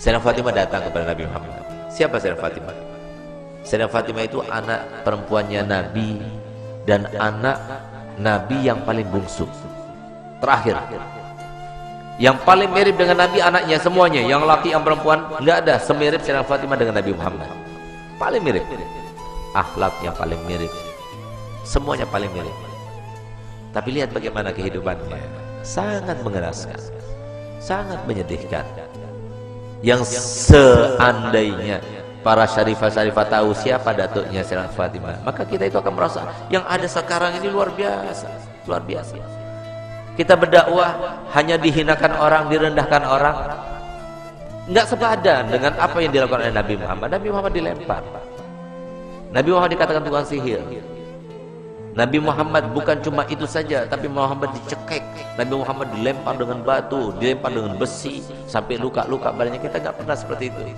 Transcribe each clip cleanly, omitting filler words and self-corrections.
Sayyidah Fatimah datang kepada Nabi Muhammad. Siapa Sayyidah Fatimah? Sayyidah Fatimah itu anak perempuannya Nabi dan anak Nabi yang paling bungsu, terakhir. Yang paling mirip dengan Nabi anaknya semuanya, yang laki yang perempuan nggak ada semirip Sayyidah Fatimah dengan Nabi Muhammad. Paling mirip, akhlak yang paling mirip, semuanya paling mirip. Tapi lihat bagaimana kehidupannya, sangat mengenaskan, sangat menyedihkan. Yang seandainya para syarifah-syarifah tahu siapa datuknya Sayyidah Fatimah, maka kita itu akan merasa yang ada sekarang ini luar biasa, luar biasa. Kita berdakwah hanya dihinakan orang, direndahkan orang, nggak sepadan dengan apa yang dilakukan oleh Nabi Muhammad. Nabi Muhammad dilempar, Nabi Muhammad dikatakan tukang sihir. Nabi Muhammad bukan cuma itu saja, tapi Muhammad dicekek, Nabi Muhammad dilempar dengan batu, dilempar dengan besi, sampai luka-luka badannya. Kita nggak pernah seperti itu.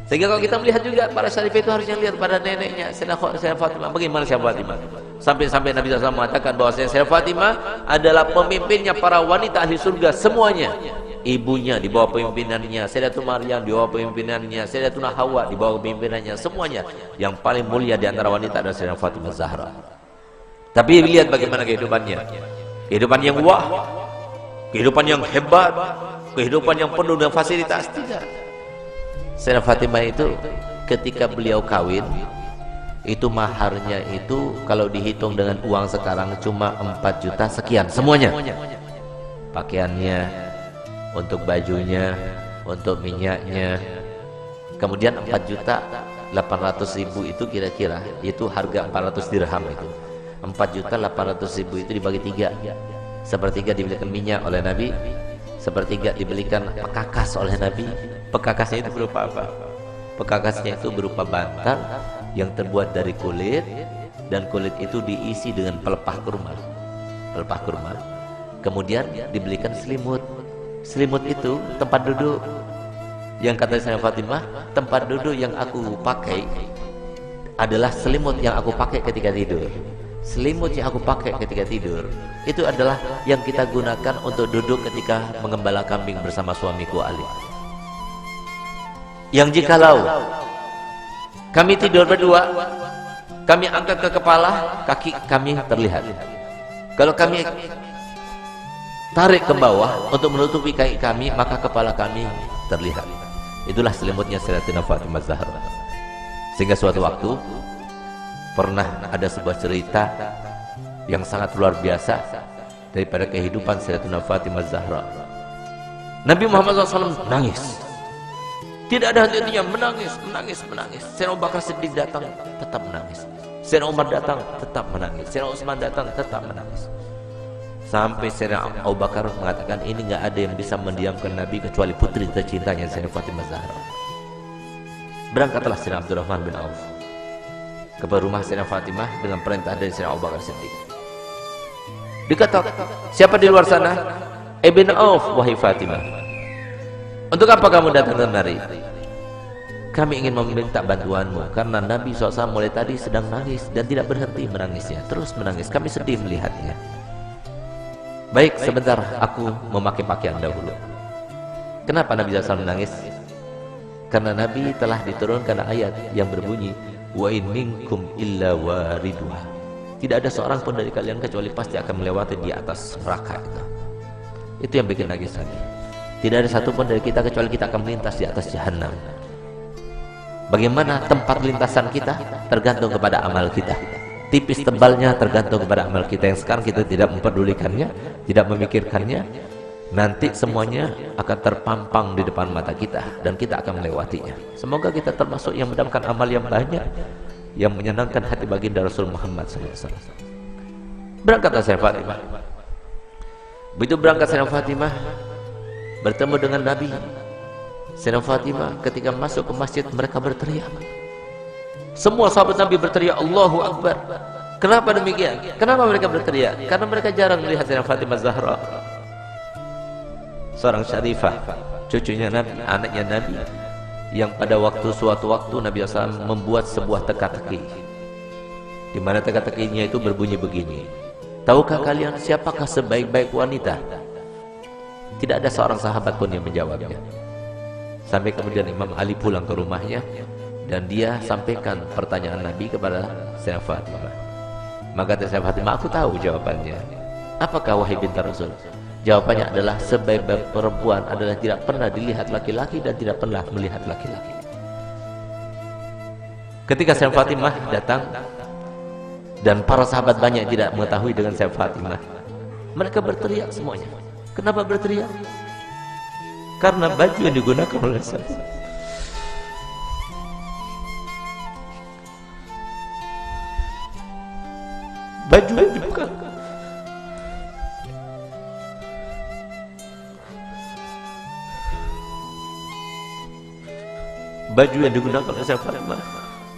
Sehingga kalau kita melihat juga para syarifah itu harusnya lihat pada neneknya Sayyidah Fatimah. Bagaimana Sayyidah Fatimah? Sampai Nabi SAW mengatakan bahwa Sayyidah Fatimah adalah pemimpinnya para wanita ahli surga semuanya. Ibunya di bawah pemimpinannya, Sayyidatuna Maryam di bawah pemimpinannya, Sayyidatuna Hawa di bawah pemimpinannya, semuanya. Yang paling mulia di antara wanita adalah Sayyidah Fatimah Zahra. Tapi lihat bagaimana kehidupannya, kehidupan yang wah, kehidupan yang hebat, kehidupan yang penuh dengan fasilitas. Tidak. Sayyidah Fatimah itu ketika beliau kawin, itu maharnya itu kalau dihitung dengan uang sekarang cuma 4 juta sekian semuanya. Pakaiannya, untuk bajunya, untuk minyaknya. Kemudian 4.800.000 itu kira-kira, itu harga 400 dirham itu. 4.800.000 itu dibagi 3. Sepertiga dibelikan minyak oleh Nabi, sepertiga dibelikan pekakas oleh Nabi. Pekakasnya itu berupa apa? Pekakasnya itu berupa bantal yang terbuat dari kulit, dan kulit itu diisi dengan pelepah kurma. Pelepah kurma. Kemudian dibelikan selimut. Selimut itu tempat duduk. Yang kata Sayyidah Fatimah, tempat duduk yang aku pakai adalah selimut yang aku pakai ketika tidur. Selimut yang aku pakai ketika tidur itu adalah yang kita gunakan untuk duduk ketika mengembala kambing bersama suamiku Ali. Yang jikalau kami tidur berdua, kami angkat ke kepala, kaki kami terlihat. Kalau kami tarik ke bawah untuk menutupi kaki kami, maka kepala kami terlihat. Itulah selimutnya Sayyidatina Fatimah Zahra. Sehingga suatu waktu pernah ada sebuah cerita yang sangat luar biasa daripada kehidupan Sayyidatina Fatimah Zahra. Nabi Muhammad SAW nangis, tidak ada henti-hentinya, menangis. Sayyidina Abu Bakar Siddiq datang, tetap menangis. Sayyidina Umar datang, tetap menangis. Sayyidina Utsman datang, tetap menangis. Sampai Sayyidina Abu Bakar mengatakan, ini nggak ada yang bisa mendiamkan Nabi kecuali putri tercintanya Sayyidatina Fatimah Zahra. Berangkatlah Sayyidina Abdurrahman bin Auf ke rumah Sayyidatina Fatimah dengan perintah dari Sayyidina Abu Bakar Siddiq. Diketok, siapa di luar sana? Ibn Auf, wahai Fatimah. Untuk apa kamu datang kemari? Kami ingin meminta bantuanmu karena Nabi SAW mulai tadi sedang nangis dan tidak berhenti menangisnya, terus menangis. Kami sedih melihatnya. Baik, sebentar, aku memakai pakaian dahulu. Kenapa Nabi SAW menangis? Karena Nabi telah diturunkan ayat yang berbunyi, wa in minkum illa wariduha. Tidak ada seorang pun dari kalian kecuali pasti akan melewati di atas neraka itu. Itu yang bikin nangis Nabi. Tidak ada satu pun dari kita kecuali kita akan melintas di atas jahanam. Bagaimana tempat lintasan kita tergantung kepada amal kita. Tipis tebalnya tergantung kepada amal kita yang sekarang kita tidak memperdulikannya, tidak memikirkannya. Nanti semuanya akan terpampang di depan mata kita dan kita akan melewatinya. Semoga kita termasuk yang mendapatkan amal yang banyak, yang menyenangkan hati baginda Rasul Muhammad SAW. Berangkatlah Sayyidah Fatimah. Begitu berangkat Sayyidah Fatimah bertemu dengan Nabi. Sayyidah Fatimah ketika masuk ke masjid, mereka berteriak. Semua sahabat Nabi berteriak Allahu Akbar. Kenapa demikian? Kenapa mereka berteriak? Karena mereka jarang melihat Sayyidah Fatimah Zahra, seorang syarifah, cucunya Nabi, anaknya Nabi, yang pada suatu waktu Nabi SAW membuat sebuah teka-teki, di mana teka-tekinya itu berbunyi begini. Tahukah kalian siapakah sebaik-baik wanita? Tidak ada seorang sahabat pun yang menjawabnya. Sampai kemudian Imam Ali pulang ke rumahnya dan dia sampaikan pertanyaan Nabi kepada Sayyidah Fatimah. Maka Sayyidah Fatimah, aku tahu jawabannya. Apakah wahai binti Rasul? Jawabannya adalah sebaik-baik perempuan adalah tidak pernah dilihat laki-laki dan tidak pernah melihat laki-laki. Ketika Sayyidah Fatimah datang dan para sahabat banyak tidak mengetahui dengan Sayyidah Fatimah, mereka berteriak semuanya. Kenapa berteriak? Karena baju yang digunakan oleh Sayyidah, baju yang dibuka, baju yang digunakan oleh Sayyidah Fatimah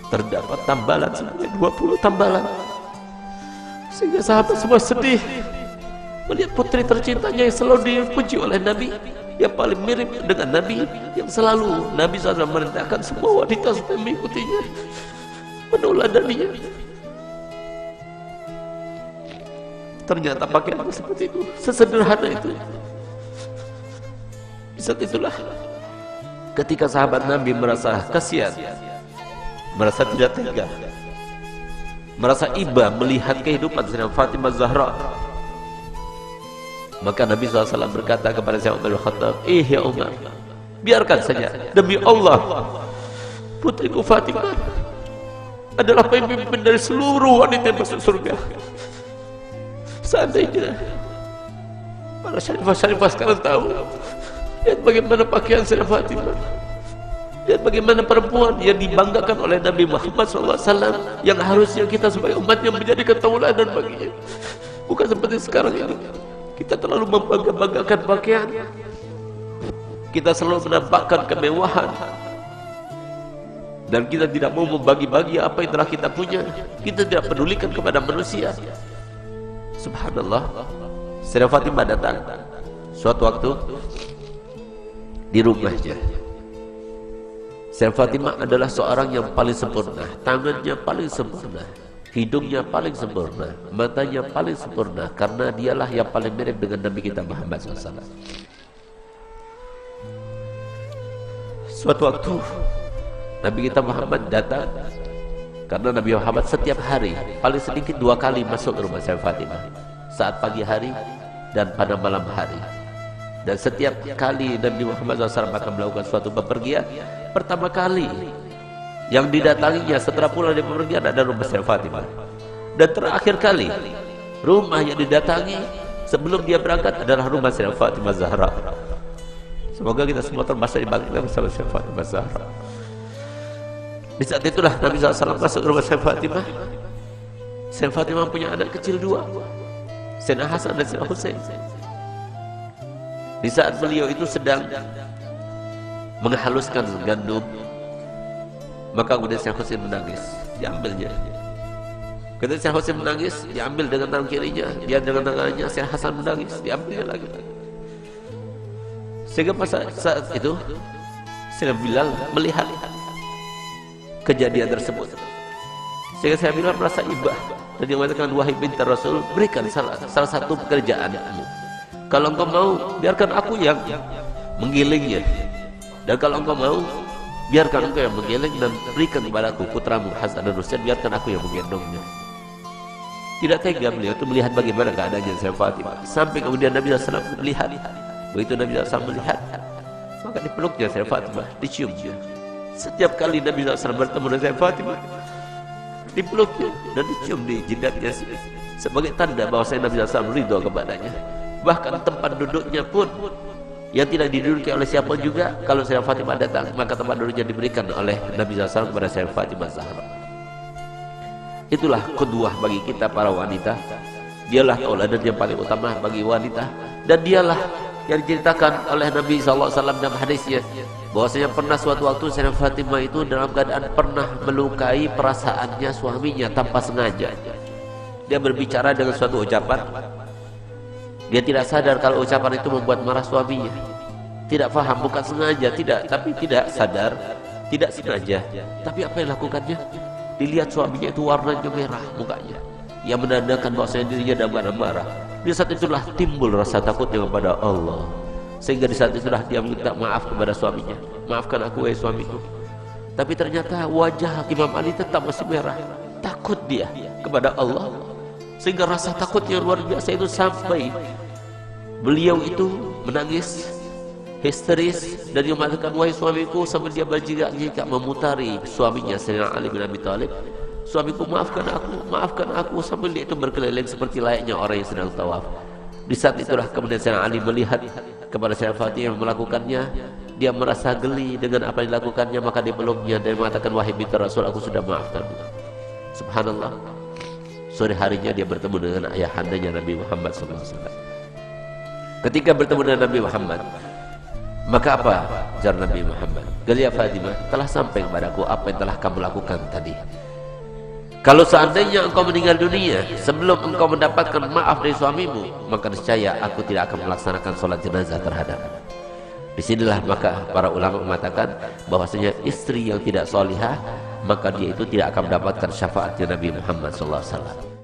terdapat tambalan sebanyak 20 tambalan, sehingga sahabat semua sedih melihat putri tercintanya yang selalu dipuji oleh Nabi, yang paling mirip dengan Nabi, yang selalu Nabi SAW merintahkan semua wanita supaya mengikutinya, meneladaninya. Ternyata pakaian seperti itu, sesederhana itu. Di saat itulah ketika sahabat Nabi merasa kasihan, merasa tidak tega, merasa iba melihat kehidupan Sayyidah Fatimah Zahra, maka Nabi SAW berkata kepada Sayyidina Umar bin Khattab, ya Umar, biarkan saja, demi Allah putriku Fatimah adalah pemimpin dari seluruh wanita yang masuk surga. Seandainya para syarifah sekarang tahu, lihat bagaimana pakaian Sayyidah Fatimah, lihat bagaimana perempuan yang dibanggakan oleh Nabi Muhammad SAW, yang harusnya kita sebagai umatnya menjadi tauladan baginya. Bukan seperti sekarang ini, kita terlalu membangga-banggakan pakaian, kita selalu menampakkan kemewahan, dan kita tidak mau membagi-bagi apa yang telah kita punya. Kita tidak pedulikan kepada manusia. Subhanallah, Sayyidah Fatimah datang suatu waktu di rumahnya. Sayyidah Fatimah adalah seorang yang paling sempurna, tangannya paling sempurna, hidungnya paling sempurna, matanya paling sempurna, karena dialah yang paling mirip dengan Nabi kita Muhammad SAW. Suatu waktu Nabi kita Muhammad datang, karena Nabi Muhammad setiap hari paling sedikit 2 kali masuk ke rumah Sayyidah Fatimah, saat pagi hari dan pada malam hari. Dan setiap kali Nabi Muhammad SAW akan melakukan suatu bepergian, pertama kali yang didatanginya setelah pulang dari bepergian ada rumah Sayyidah Fatimah. Dan terakhir kali rumah yang didatangi sebelum dia berangkat adalah rumah Sayyidah Fatimah Zahra. Semoga kita semua termasuk dibangkitkan bersama Sayyidah Fatimah Zahra. Di saat itulah Nabi SAW masuk ke rumah Sayyidah Fatimah. Sayyidah Fatimah punya anak kecil 2, Sayyidina Hasan dan Sayyidina Husain. Di saat beliau itu sedang menghaluskan gandum, maka kemudian Sayyidina Husain menangis, diambilnya. Ketika Sayyidina Husain menangis, diambil dengan tangan kirinya, dia dengan tangannya. Sayyidina Hasan menangis, diambilnya lagi. Sehingga pada saat itu Sayyidina Bilal melihat kejadian tersebut, sehingga saya Bilal merasa iba dan dia mengatakan, wahai binti Rasul, berikan salah satu pekerjaanmu. Kalau engkau mau, biarkan aku yang menggilingnya, dan kalau engkau mau, biarkan engkau yang menggiling dan berikan kepadaku putramu Hasan dan Husain, biarkan aku yang menggendongnya. Tidak tega beliau itu melihat bagaimana keadaannya Sayyidah Fatimah, sampai kemudian Nabi SAW melihat. Begitu Nabi SAW melihat, maka dipeluknya Sayyidah Fatimah, diciumnya. Setiap kali Nabi SAW bertemu dengan Sayyidah Fatimah, dipeluknya dan dicium di jidatnya sebagai tanda bahwa Nabi SAW ridho kepadanya. Bahkan tempat duduknya pun yang tidak diduduki oleh siapa juga, kalau Sayyidah Fatimah datang, maka tempat duduknya diberikan oleh Nabi SAW kepada Sayyidah Fatimah Zahra. Itulah qudwah bagi kita para wanita. Dialah tauladan yang paling utama bagi wanita, dan dialah yang diceritakan oleh Nabi SAW dalam hadisnya, bahwasanya pernah suatu waktu Sayyidah Fatimah itu dalam keadaan pernah melukai perasaannya suaminya tanpa sengaja. Dia berbicara dengan suatu ucapan, dia tidak sadar kalau ucapan itu membuat marah suaminya. Tidak faham, bukan sengaja, tidak, tapi tidak sadar tidak sengaja, tapi apa yang lakukannya? Dilihat suaminya itu warnanya merah mukanya, yang menandakan bahwasanya dirinya dalam marah. Di saat itulah timbul rasa takutnya kepada Allah, sehingga di saat itulah dia minta maaf kepada suaminya. Maafkan aku wahai suamiku. Tapi ternyata wajah Imam Ali tetap masih merah. Takut dia kepada Allah, sehingga rasa takutnya luar biasa itu sampai beliau itu menangis histeris dan dia mengatakan, wahai suamiku, sambil dia berjingak-jingak memutari suaminya Sayyidina Ali bin Abi Thalib. Suamiku, maafkan aku, sambil dia itu berkeliling seperti layaknya orang yang sedang tawaf. Di saat itulah kemudian Sayyidina Ali melihat kepada Sayyidina Fatimah yang melakukannya. Dia merasa geli dengan apa yang dilakukannya, maka dia meluknya dan mengatakan, wahai binti Rasul, aku sudah maafkanmu. Subhanallah, sore harinya dia bertemu dengan ayahandanya Nabi Muhammad SAW. Ketika bertemu dengan Nabi Muhammad, maka apa jar Nabi Muhammad? Gelia Fatimah, telah sampai kepadaku apa yang telah kamu lakukan tadi. Kalau seandainya engkau meninggal dunia sebelum engkau mendapatkan maaf dari suamimu, maka niscaya aku tidak akan melaksanakan sholat jenazah terhadapmu. Disinilah maka para ulama mengatakan bahwasanya istri yang tidak solihah, maka dia itu tidak akan mendapatkan syafaatnya Nabi Muhammad SAW.